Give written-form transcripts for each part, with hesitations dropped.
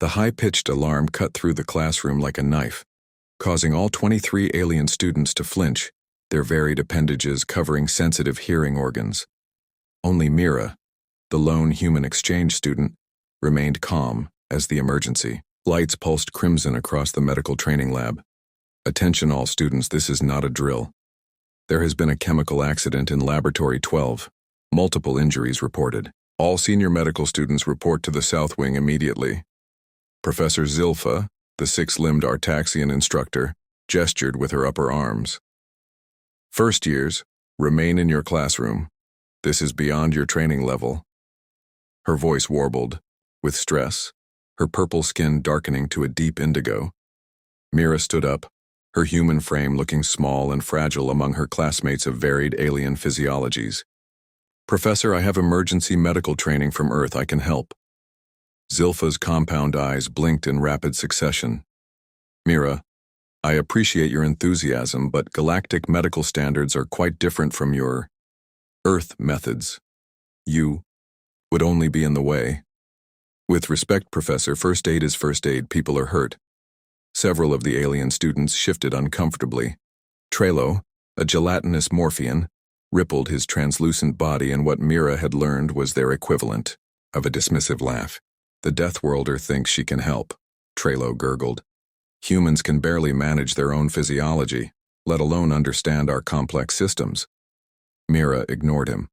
The high-pitched alarm cut through the classroom like a knife, causing all 23 alien students to flinch, their varied appendages covering sensitive hearing organs. Only Mira, the lone human exchange student, remained calm as the emergency. Lights pulsed crimson across the medical training lab. Attention all students, this is not a drill. There has been a chemical accident in Laboratory 12. Multiple injuries reported. All senior medical students report to the South Wing immediately. Professor Zilpha, the six-limbed Artaxian instructor, gestured with her upper arms. First years, remain in your classroom. This is beyond your training level. Her voice warbled, with stress, her purple skin darkening to a deep indigo. Mira stood up, her human frame looking small and fragile among her classmates of varied alien physiologies. Professor, I have emergency medical training from Earth. I can help. Zilpha's compound eyes blinked in rapid succession. Mira, I appreciate your enthusiasm, but galactic medical standards are quite different from your Earth methods. You would only be in the way. With respect, Professor, first aid is first aid. People are hurt. Several of the alien students shifted uncomfortably. Trelo, a gelatinous Morphian, rippled his translucent body in what Mira had learned was their equivalent of a dismissive laugh. The Deathworlder thinks she can help, Trelo gurgled. Humans can barely manage their own physiology, let alone understand our complex systems. Mira ignored him.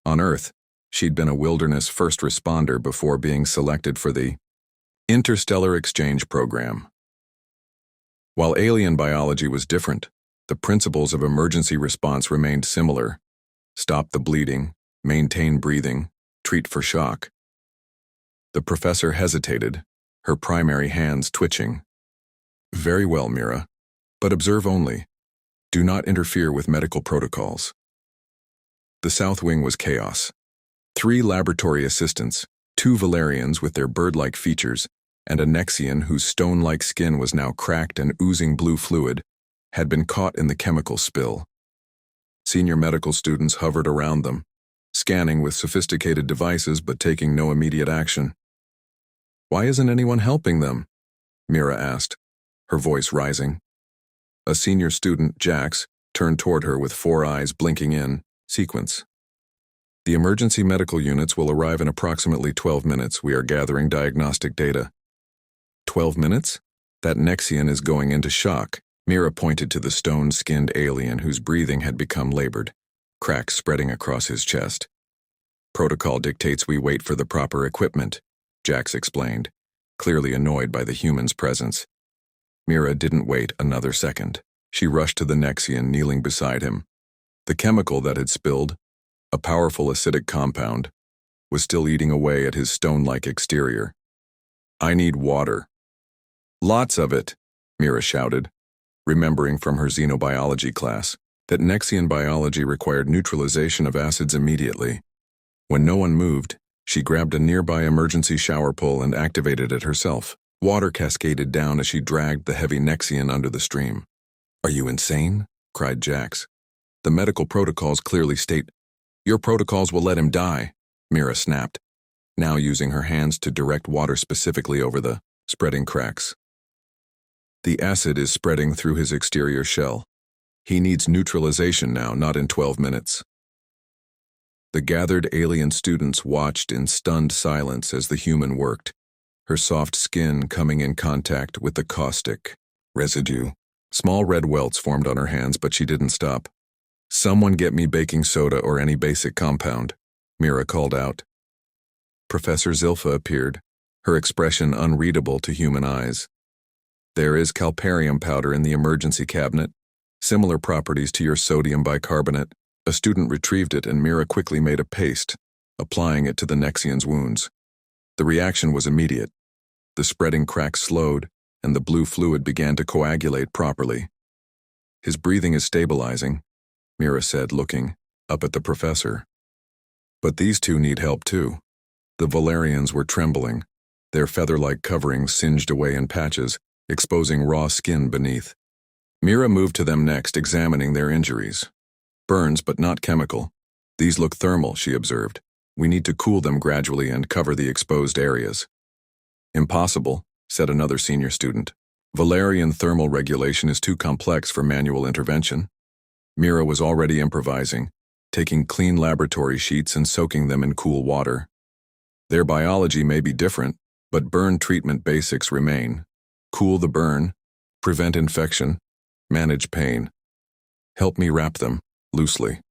On Earth, she'd been a wilderness first responder before being selected for the Interstellar Exchange Program. While alien biology was different, the principles of emergency response remained similar. Stop the bleeding, maintain breathing, treat for shock. The professor hesitated, her primary hands twitching. Very well, Mira, but observe only. Do not interfere with medical protocols. The South Wing was chaos. 3 laboratory assistants, 2 Valerians with their bird-like features, and a Nexian whose stone-like skin was now cracked and oozing blue fluid, had been caught in the chemical spill. Senior medical students hovered around them, scanning with sophisticated devices but taking no immediate action. Why isn't anyone helping them? Mira asked, her voice rising. A senior student, Jax, turned toward her with 4 eyes blinking in sequence. The emergency medical units will arrive in approximately 12 minutes. We are gathering diagnostic data. 12 minutes? That Nexian is going into shock. Mira pointed to the stone-skinned alien whose breathing had become labored, cracks spreading across his chest. Protocol dictates we wait for the proper equipment, Jax explained, clearly annoyed by the human's presence. Mira didn't wait another second. She rushed to the Nexian kneeling beside him. The chemical that had spilled, a powerful acidic compound, was still eating away at his stone-like exterior. I need water. Lots of it, Mira shouted, remembering from her xenobiology class that Nexian biology required neutralization of acids immediately. When no one moved, she grabbed a nearby emergency shower pole and activated it herself. Water cascaded down as she dragged the heavy Nexian under the stream. Are you insane? Cried Jax. The medical protocols clearly state, your protocols will let him die, Mira snapped, now using her hands to direct water specifically over the spreading cracks. The acid is spreading through his exterior shell. He needs neutralization now, not in 12 minutes. The gathered alien students watched in stunned silence as the human worked, her soft skin coming in contact with the caustic residue. Small red welts formed on her hands, but she didn't stop. Someone get me baking soda or any basic compound, Mira called out. Professor Zilpha appeared, her expression unreadable to human eyes. There is calparium powder in the emergency cabinet, similar properties to your sodium bicarbonate. A student retrieved it and Mira quickly made a paste, applying it to the Nexian's wounds. The reaction was immediate. The spreading cracks slowed, and the blue fluid began to coagulate properly. His breathing is stabilizing, Mira said, looking up at the professor. But these 2 need help too. The Valerians were trembling, their feather-like coverings singed away in patches, exposing raw skin beneath. Mira moved to them next, examining their injuries. Burns, but not chemical. These look thermal, she observed. We need to cool them gradually and cover the exposed areas. Impossible, said another senior student. Valerian thermal regulation is too complex for manual intervention. Mira was already improvising, taking clean laboratory sheets and soaking them in cool water. Their biology may be different, but burn treatment basics remain. Cool the burn, prevent infection, manage pain. Help me wrap them, loosely.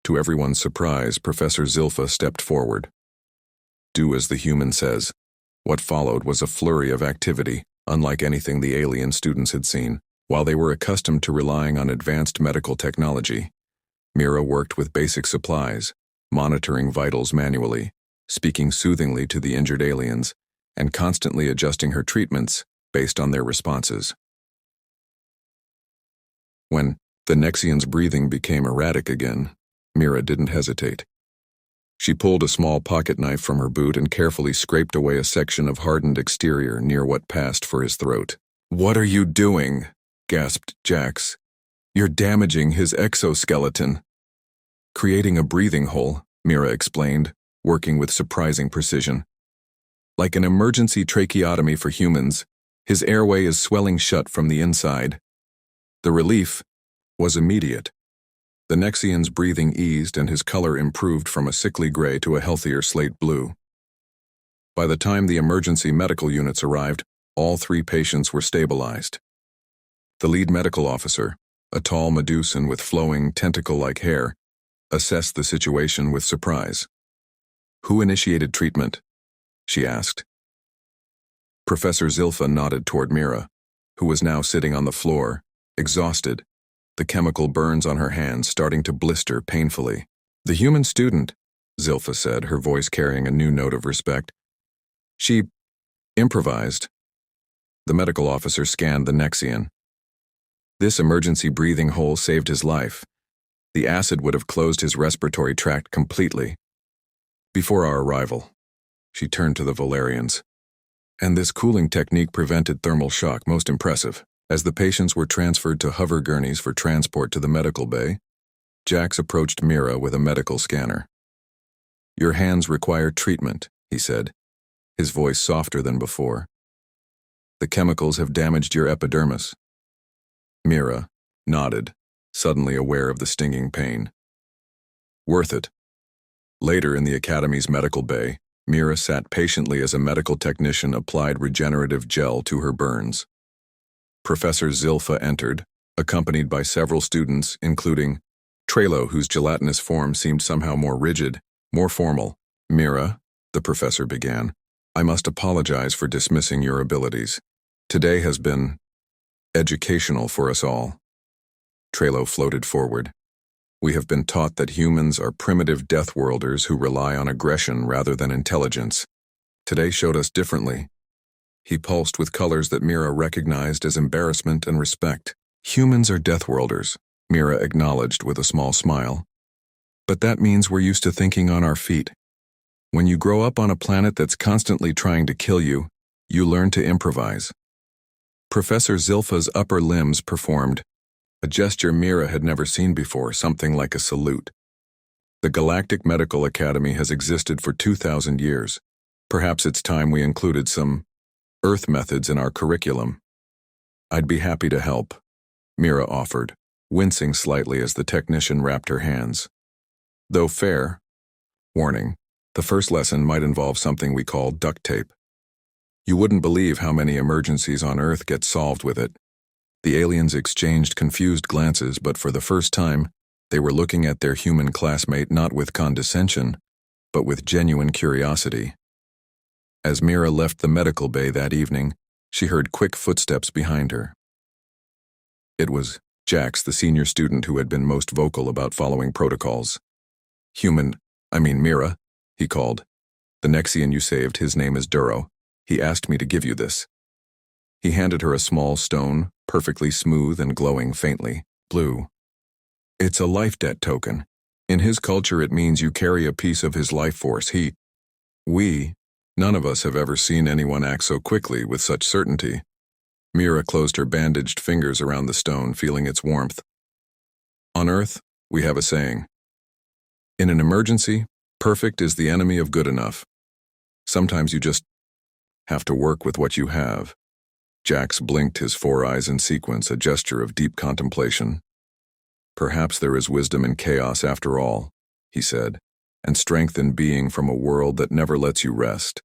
To everyone's surprise, Professor Zilpha stepped forward. Do as the human says. What followed was a flurry of activity, unlike anything the alien students had seen. While they were accustomed to relying on advanced medical technology, Mira worked with basic supplies, monitoring vitals manually, speaking soothingly to the injured aliens, and constantly adjusting her treatments based on their responses. When the Nexian's breathing became erratic again, Mira didn't hesitate. She pulled a small pocket knife from her boot and carefully scraped away a section of hardened exterior near what passed for his throat. "What are you doing?" gasped Jax. "You're damaging his exoskeleton." "Creating a breathing hole," Mira explained, working with surprising precision. "Like an emergency tracheotomy for humans, his airway is swelling shut from the inside." The relief was immediate. The Nexian's breathing eased and his color improved from a sickly gray to a healthier slate blue. By the time the emergency medical units arrived, all 3 patients were stabilized. The lead medical officer, a tall Medusan with flowing, tentacle-like hair, assessed the situation with surprise. "Who initiated treatment?" she asked. Professor Zilpha nodded toward Mira, who was now sitting on the floor, exhausted, the chemical burns on her hands starting to blister painfully. "The human student," Zilpha said, her voice carrying a new note of respect. "She improvised." The medical officer scanned the Nexian. This emergency breathing hole saved his life. The acid would have closed his respiratory tract completely. Before our arrival, she turned to the Valerians. "And this cooling technique prevented thermal shock, most impressive." As the patients were transferred to hover gurneys for transport to the medical bay, Jax approached Mira with a medical scanner. "Your hands require treatment," he said, his voice softer than before. "The chemicals have damaged your epidermis." Mira nodded, suddenly aware of the stinging pain. "Worth it." Later in the Academy's medical bay, Mira sat patiently as a medical technician applied regenerative gel to her burns. Professor Zilpha entered, accompanied by several students, including Trelo, whose gelatinous form seemed somehow more rigid, more formal. "Mira," the professor began, "I must apologize for dismissing your abilities. Today has been educational for us all." Trelo floated forward. "We have been taught that humans are primitive Deathworlders who rely on aggression rather than intelligence. Today showed us differently." He pulsed with colors that Mira recognized as embarrassment and respect. "Humans are Deathworlders," Mira acknowledged with a small smile. "But that means we're used to thinking on our feet. When you grow up on a planet that's constantly trying to kill you, you learn to improvise." Professor Zilpha's upper limbs performed a gesture Mira had never seen before, something like a salute. The Galactic Medical Academy has existed for 2,000 years. Perhaps it's time we included some Earth methods in our curriculum. "I'd be happy to help," Mira offered, wincing slightly as the technician wrapped her hands. "Though fair warning, the first lesson might involve something we call duct tape. You wouldn't believe how many emergencies on Earth get solved with it." The aliens exchanged confused glances, but for the first time, they were looking at their human classmate not with condescension, but with genuine curiosity. As Mira left the medical bay that evening, she heard quick footsteps behind her. It was Jax, the senior student who had been most vocal about following protocols. Mira," he called. "The Nexian you saved, his name is Duro. He asked me to give you this." He handed her a small stone, perfectly smooth and glowing faintly blue. "It's a life debt token. In his culture it means you carry a piece of his life force. None of us have ever seen anyone act so quickly with such certainty." Mira closed her bandaged fingers around the stone, feeling its warmth. "On Earth, we have a saying. In an emergency, perfect is the enemy of good enough. Sometimes you just Have to work with what you have. Jax blinked his 4 eyes in sequence, a gesture of deep contemplation. Perhaps there is wisdom in chaos after all, he said, and strength in being from a world that never lets you rest.